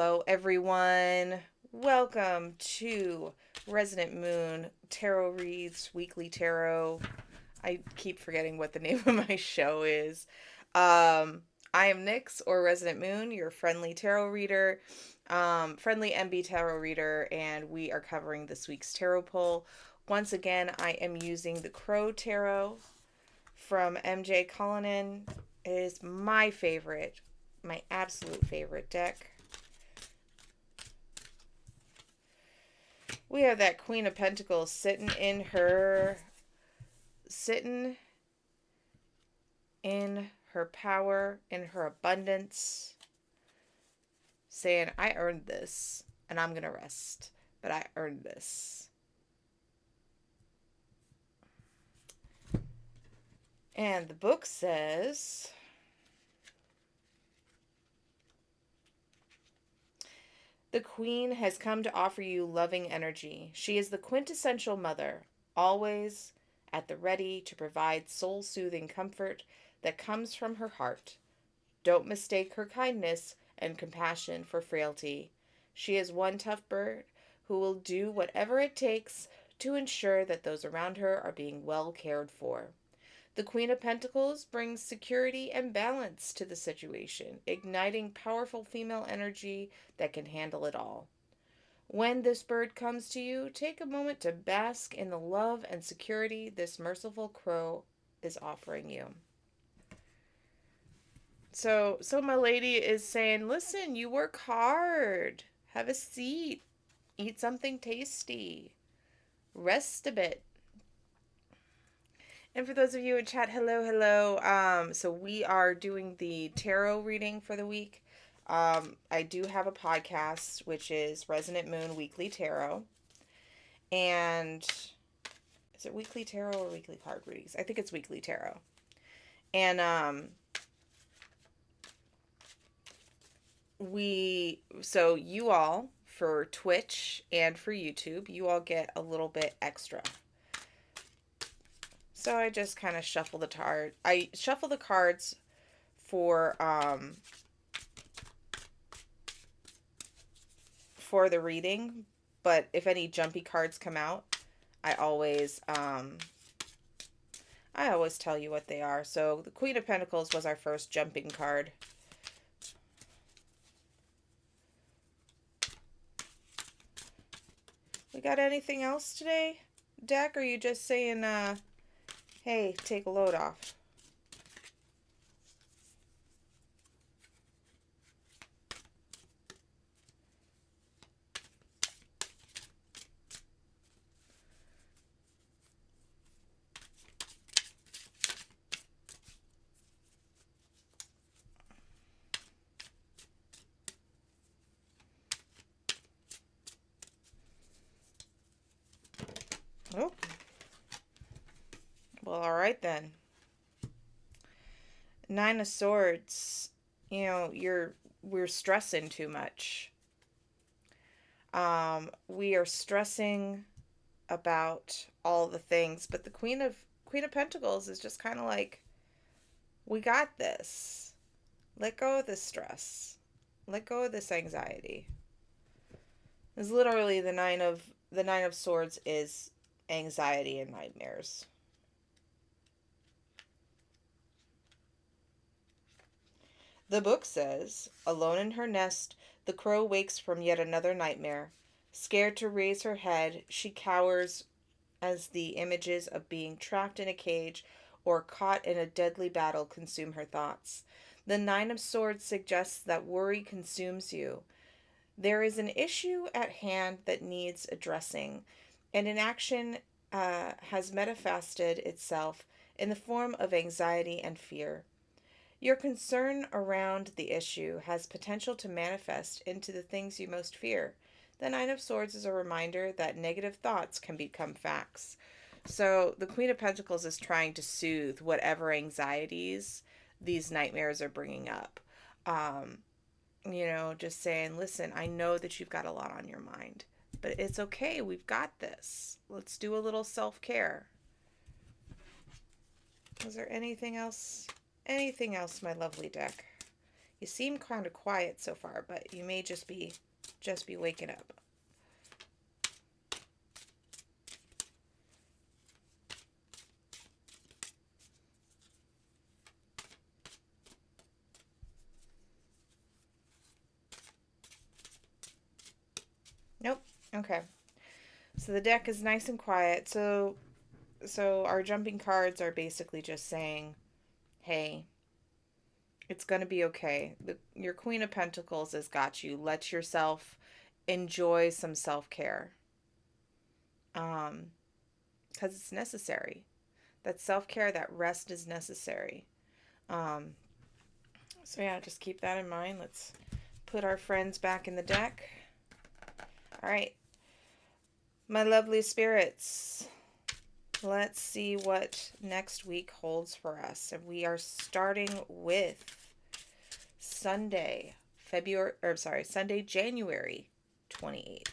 Hello, everyone. Welcome to Resonant Moon Tarot Reads Weekly Tarot. I keep forgetting what the name of my show is. I am Nyx, or Resonant Moon, your friendly tarot reader, friendly Enby Tarot Reader, and we are covering this week's tarot pull. Once again, I am using the Crow Tarot from MJ Cullinane. It is my favorite, my absolute favorite deck. We have that Queen of Pentacles sitting in her power, in her abundance, saying, I earned this and I'm going to rest, but I earned this. And the book says, the Queen has come to offer you loving energy. She is the quintessential mother, always at the ready to provide soul-soothing comfort that comes from her heart. Don't mistake her kindness and compassion for frailty. She is one tough bird who will do whatever it takes to ensure that those around her are being well cared for. The Queen of Pentacles brings security and balance to the situation, igniting powerful female energy that can handle it all. When this bird comes to you, take a moment to bask in the love and security this merciful crow is offering you. So my lady is saying, listen, you work hard. Have a seat. Eat something tasty. Rest a bit. And for those of you in chat, hello. So we are doing the tarot reading for the week. I do have a podcast, which is Resonant Moon Weekly Tarot. And is it weekly tarot or weekly card readings? I think it's weekly tarot. And so you all, for Twitch and for YouTube, you all get a little bit extra. So I just kind of shuffle the cards. I shuffle the cards for the reading, but if any jumpy cards come out, I always tell you what they are. So the Queen of Pentacles was our first jumping card. We got anything else today, deck? Or are you just saying, hey, take a load off? Oh. Well, all right then. Nine of Swords. You know, we're stressing too much. We are stressing about all the things, but the Queen of Pentacles is just kind of like, we got this. Let go of this stress. Let go of this anxiety. It's literally the nine of Swords is anxiety and nightmares. The book says, alone in her nest, the crow wakes from yet another nightmare. Scared to raise her head, she cowers as the images of being trapped in a cage or caught in a deadly battle consume her thoughts. The Nine of Swords suggests that worry consumes you. There is an issue at hand that needs addressing, and inaction has manifested itself in the form of anxiety and fear. Your concern around the issue has potential to manifest into the things you most fear. The Nine of Swords is a reminder that negative thoughts can become facts. So the Queen of Pentacles is trying to soothe whatever anxieties these nightmares are bringing up. Just saying, listen, I know that you've got a lot on your mind, but it's okay. We've got this. Let's do a little self-care. Was there anything else? Anything else, my lovely deck? You seem kind of quiet so far, but you may just be waking up. Nope. Okay. So the deck is nice and quiet. So our jumping cards are basically just saying, "Hey, it's going to be okay. Your Queen of Pentacles has got you. Let yourself enjoy some self-care. Because it's necessary. That self-care, that rest is necessary. Um, so yeah, just keep that in mind. Let's put our friends back in the deck. All right. My lovely spirits, let's see what next week holds for us. And we are starting with Sunday, January 28th.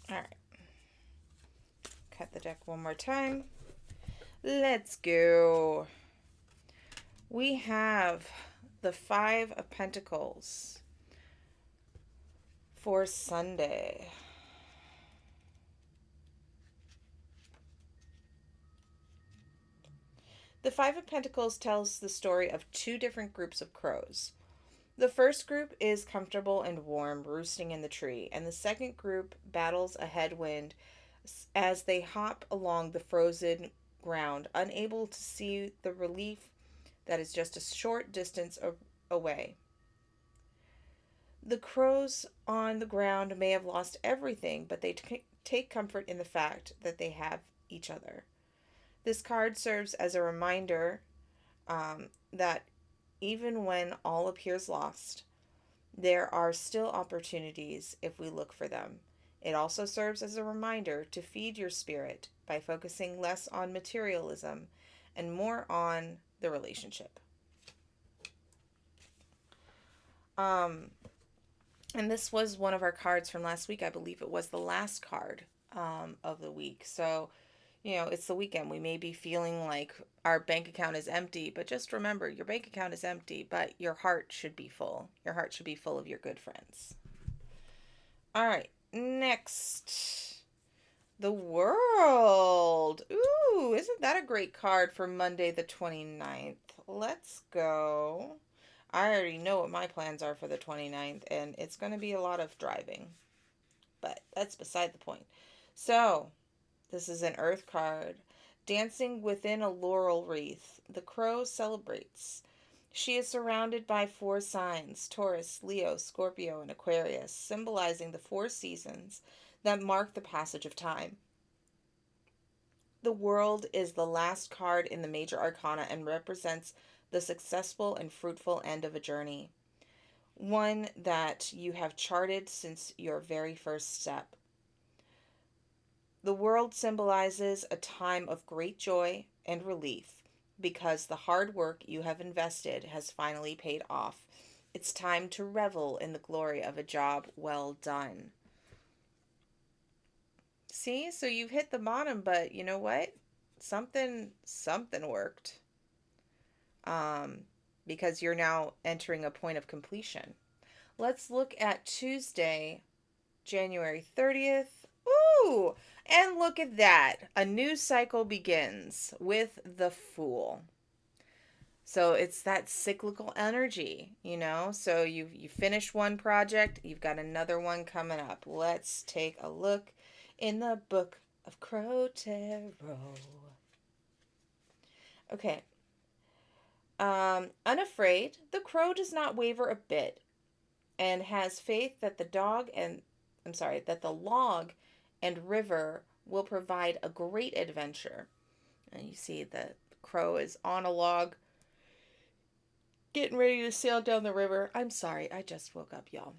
All right. Cut the deck one more time. Let's go. We have the Five of Pentacles for Sunday. The Five of Pentacles tells the story of two different groups of crows. The first group is comfortable and warm, roosting in the tree, and the second group battles a headwind as they hop along the frozen ground, unable to see the relief that is just a short distance away. The crows on the ground may have lost everything, but they take comfort in the fact that they have each other. This card serves as a reminder that even when all appears lost, there are still opportunities if we look for them. It also serves as a reminder to feed your spirit by focusing less on materialism and more on the relationship. And this was one of our cards from last week. I believe it was the last card of the week. So, it's the weekend. We may be feeling like our bank account is empty, but just remember, your bank account is empty, but your heart should be full. Your heart should be full of your good friends. All right, next. The World. Ooh, isn't that a great card for Monday the 29th? Let's go. I already know what my plans are for the 29th, and it's going to be a lot of driving. But that's beside the point. So, this is an Earth card. Dancing within a laurel wreath, the crow celebrates. She is surrounded by four signs: Taurus, Leo, Scorpio, and Aquarius, symbolizing the four seasons that mark the passage of time. The World is the last card in the major arcana and represents the successful and fruitful end of a journey, one that you have charted since your very first step. The World symbolizes a time of great joy and relief because the hard work you have invested has finally paid off. It's time to revel in the glory of a job well done. See, so you've hit the bottom, but you know what? Something worked. Because you're now entering a point of completion. Let's look at Tuesday, January 30th. Ooh, and look at that. A new cycle begins with the Fool. So it's that cyclical energy, So you finish one project, you've got another one coming up. Let's take a look in the Book of Crow Tarot. Okay. Unafraid, the crow does not waver a bit and has faith that the log and river will provide a great adventure. And you see the crow is on a log getting ready to sail down the river. I'm sorry, I just woke up, y'all.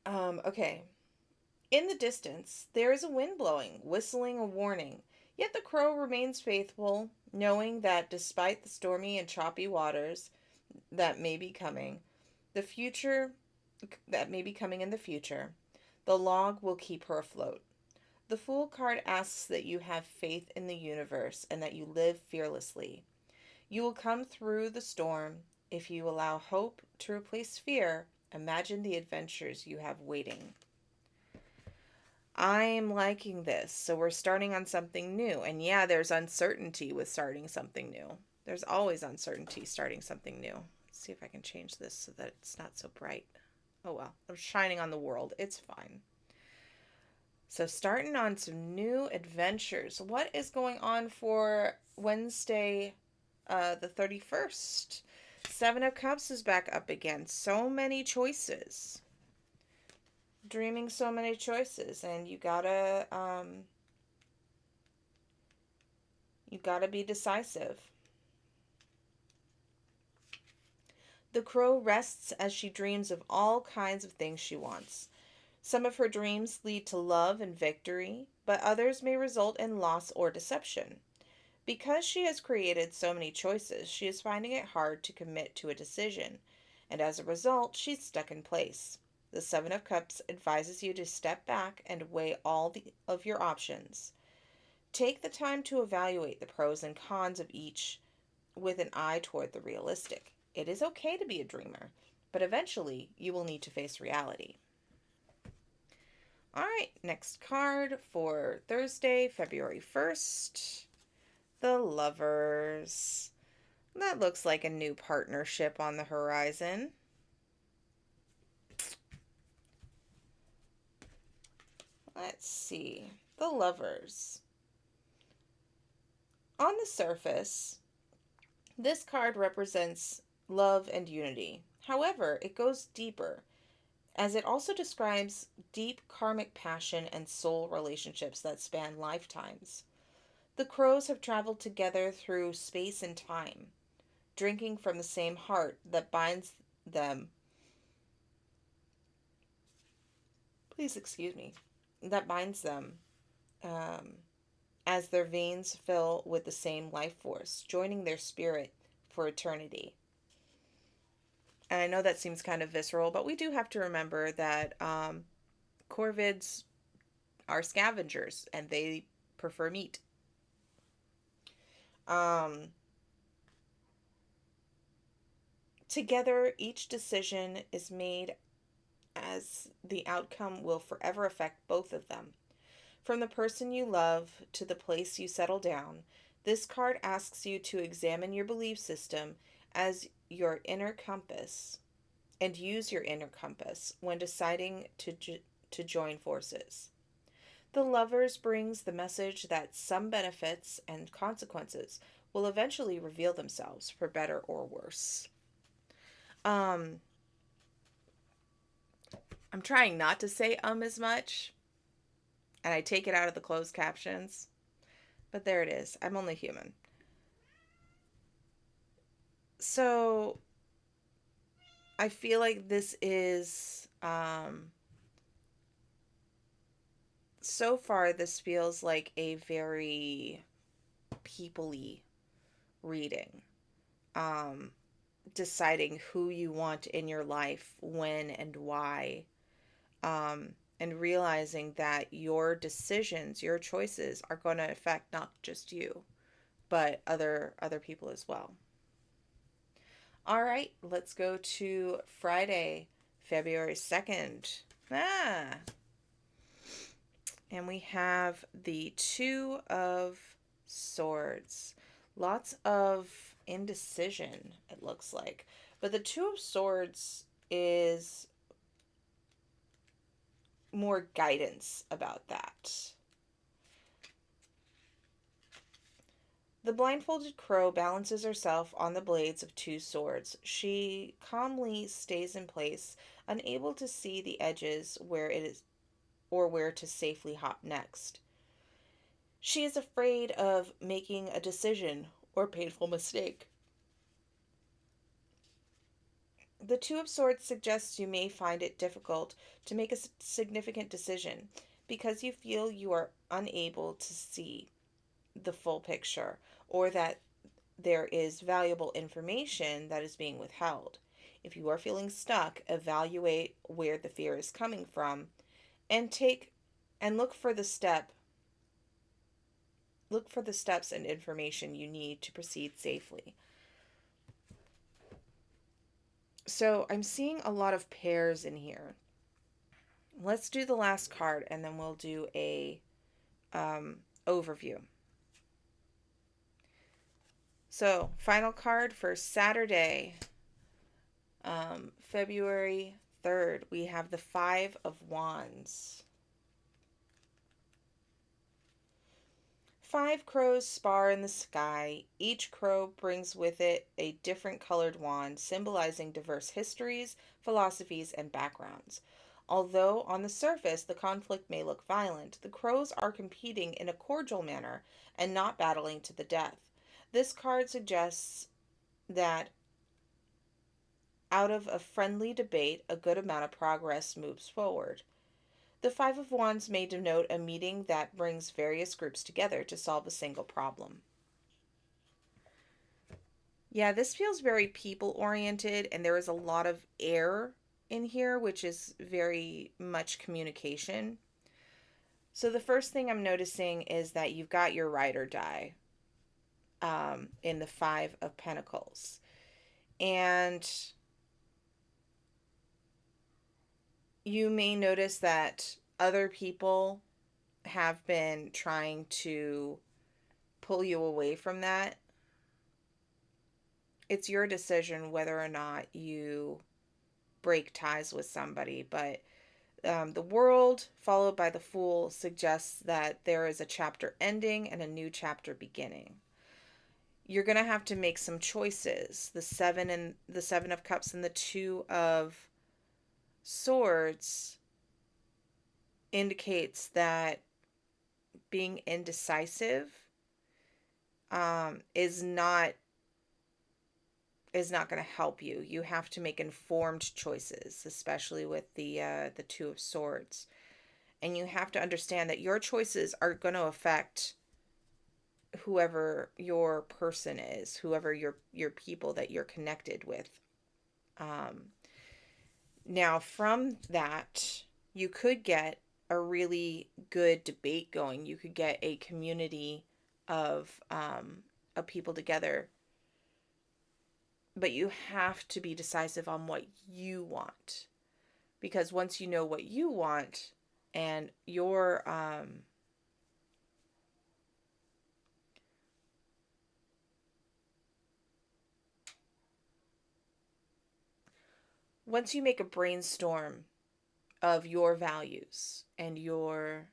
Okay. In the distance, there is a wind blowing, whistling a warning. Yet the crow remains faithful, knowing that despite the stormy and choppy waters, that may be coming, the future that may be coming in the future. The log will keep her afloat. The Fool card asks that you have faith in the universe and that you live fearlessly. You will come through the storm if you allow hope to replace fear. Imagine the adventures you have waiting. I'm liking this. So we're starting on something new. And yeah, there's uncertainty with starting something new. There's always uncertainty starting something new. Let's see if I can change this so that it's not so bright. Oh well, I'm shining on the world. It's fine. So starting on some new adventures. What is going on for Wednesday, the 31st? Seven of Cups is back up again. So many choices. Dreaming so many choices, and you gotta be decisive. The crow rests as she dreams of all kinds of things she wants. Some of her dreams lead to love and victory, but others may result in loss or deception. Because she has created so many choices, she is finding it hard to commit to a decision, and as a result, she's stuck in place. The Seven of Cups advises you to step back and weigh of your options. Take the time to evaluate the pros and cons of each with an eye toward the realistic. It is okay to be a dreamer, but eventually you will need to face reality. All right, next card for Thursday, February 1st. The Lovers. That looks like a new partnership on the horizon. Let's see. The Lovers. On the surface, this card represents love and unity. However, it goes deeper, as it also describes deep karmic passion and soul relationships that span lifetimes. The crows have traveled together through space and time, drinking from the same heart that binds them. Please excuse me. That binds them as their veins fill with the same life force, joining their spirit for eternity. And I know that seems kind of visceral, but we do have to remember that corvids are scavengers and they prefer meat. Together, each decision is made as the outcome will forever affect both of them. From the person you love to the place you settle down, this card asks you to examine your belief system as your inner compass and use your inner compass when deciding to join forces. The Lovers brings the message that some benefits and consequences will eventually reveal themselves for better or worse. I'm trying not to say as much, and I take it out of the closed captions, but there it is. I'm only human. So I feel like this is so far this feels like a very people-y reading. Deciding who you want in your life, when and why. And realizing that your decisions, your choices are going to affect not just you, but other people as well. All right, let's go to Friday, February 2nd. And we have the Two of Swords. Lots of indecision, it looks like. But the Two of Swords is more guidance about that. The blindfolded crow balances herself on the blades of two swords. She calmly stays in place, unable to see the edges where it is or where to safely hop next. She is afraid of making a decision or painful mistake. The Two of Swords suggests you may find it difficult to make a significant decision because you feel you are unable to see the full picture, or that there is valuable information that is being withheld. If you are feeling stuck, evaluate where the fear is coming from and take and look for the steps and information you need to proceed safely. So I'm seeing a lot of pairs in here. Let's do the last card and then we'll do a overview. So final card for Saturday, February 3rd, we have the Five of Wands. 5 crows spar in the sky. Each crow brings with it a different colored wand, symbolizing diverse histories, philosophies, and backgrounds. Although on the surface the conflict may look violent, the crows are competing in a cordial manner and not battling to the death. This card suggests that out of a friendly debate, a good amount of progress moves forward. The Five of Wands may denote a meeting that brings various groups together to solve a single problem. Yeah, this feels very people-oriented, and there is a lot of air in here, which is very much communication. So the first thing I'm noticing is that you've got your ride or die in the Five of Pentacles. And you may notice that other people have been trying to pull you away from that. It's your decision whether or not you break ties with somebody, but the World followed by the Fool suggests that there is a chapter ending and a new chapter beginning. You're going to have to make some choices. The Seven of Cups and the Two of Swords indicates that being indecisive is not going to help you. You have to make informed choices, especially with the Two of Swords. And you have to understand that your choices are going to affect whoever your person is, whoever your people that you're connected with. Now, from that, you could get a really good debate going. You could get a community of people together. But you have to be decisive on what you want. Because once you know what you want and your once you make a brainstorm of your values and your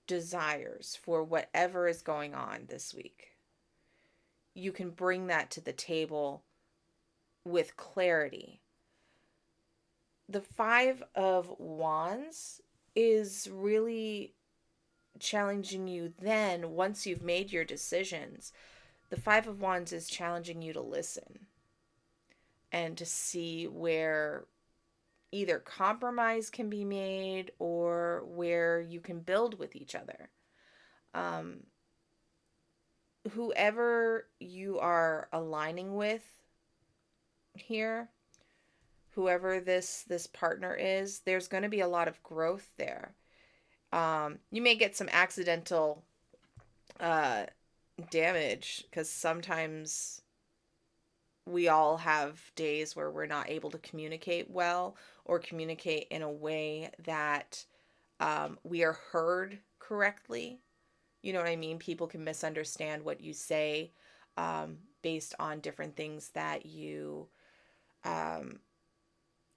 desires for whatever is going on this week, you can bring that to the table with clarity. The Five of Wands is really challenging you then, once you've made your decisions. The Five of Wands is challenging you to listen and to see where either compromise can be made or where you can build with each other. Whoever you are aligning with here, whoever this partner is, there's going to be a lot of growth there. You may get some accidental damage, because sometimes we all have days where we're not able to communicate well or communicate in a way that we are heard correctly. You know what I mean? People can misunderstand what you say based on different things that you,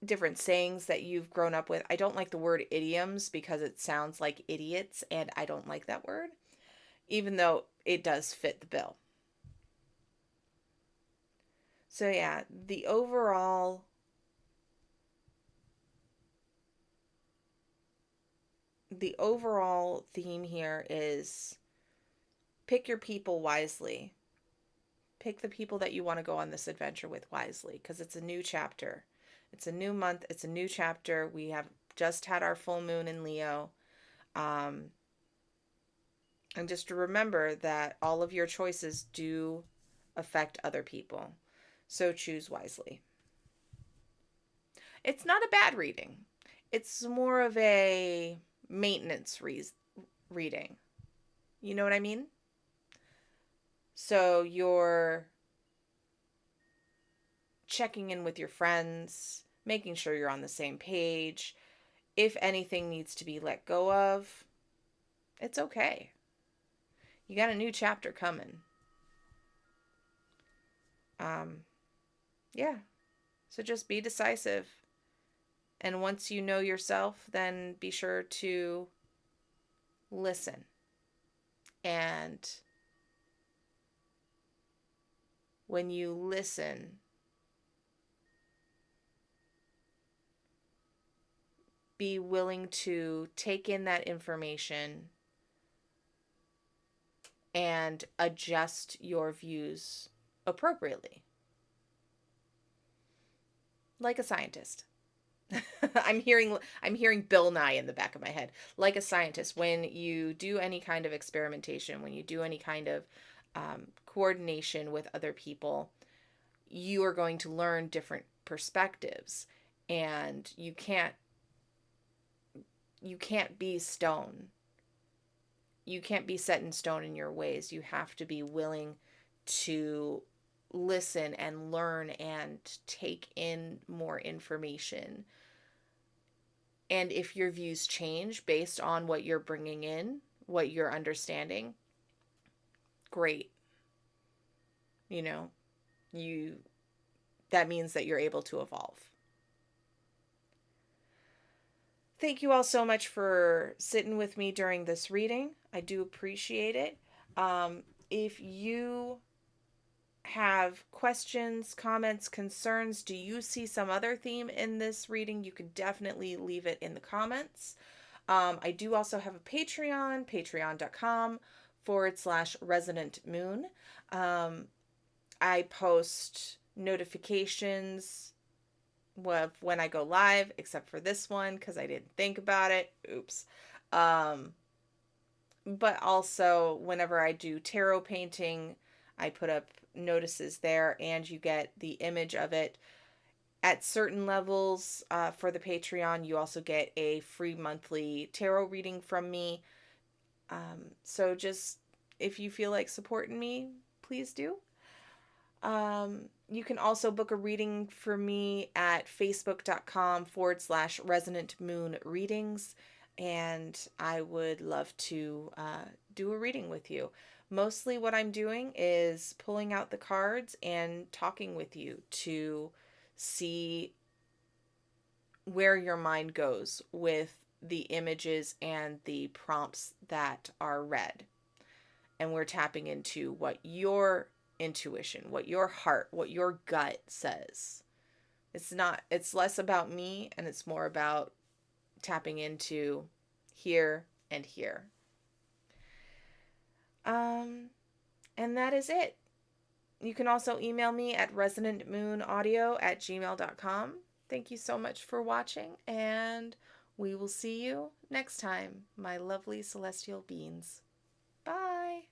different sayings that you've grown up with. I don't like the word idioms because it sounds like idiots, and I don't like that word, even though it does fit the bill. So yeah, the overall theme here is pick your people wisely. Pick the people that you want to go on this adventure with wisely, because it's a new chapter. It's a new month. It's a new chapter. We have just had our full moon in Leo. And just to remember that all of your choices do affect other people. So choose wisely. It's not a bad reading. It's more of a maintenance reading. You know what I mean? So you're checking in with your friends, making sure you're on the same page. If anything needs to be let go of, it's okay. You got a new chapter coming. Yeah. So just be decisive. And once you know yourself, then be sure to listen. And when you listen, be willing to take in that information and adjust your views appropriately. Like a scientist. I'm hearing Bill Nye in the back of my head. Like a scientist, when you do any kind of experimentation, when you do any kind of coordination with other people, you are going to learn different perspectives, and you can't be stone. You can't be set in stone in your ways. You have to be willing to listen and learn and take in more information. And if your views change based on what you're bringing in, what you're understanding, great. You know, that means that you're able to evolve. Thank you all so much for sitting with me during this reading. I do appreciate it. If you have questions, comments, concerns, do you see some other theme in this reading, you can definitely leave it in the comments. I do also have a Patreon, patreon.com/Resonant Moon. I post notifications when I go live, except for this one because I didn't think about it. Oops. But also whenever I do tarot painting, I put up notices there, and you get the image of it. At certain levels for the Patreon, you also get a free monthly tarot reading from me. So just, if you feel like supporting me, please do. You can also book a reading for me at facebook.com/Resonant Moon Readings, and I would love to do a reading with you. Mostly what I'm doing is pulling out the cards and talking with you to see where your mind goes with the images and the prompts that are read. And we're tapping into what your intuition, what your heart, what your gut says. It's less about me, and it's more about tapping into here and here. And that is it. You can also email me at resonantmoonaudio@gmail.com. Thank you so much for watching, and we will see you next time, my lovely celestial beings. Bye.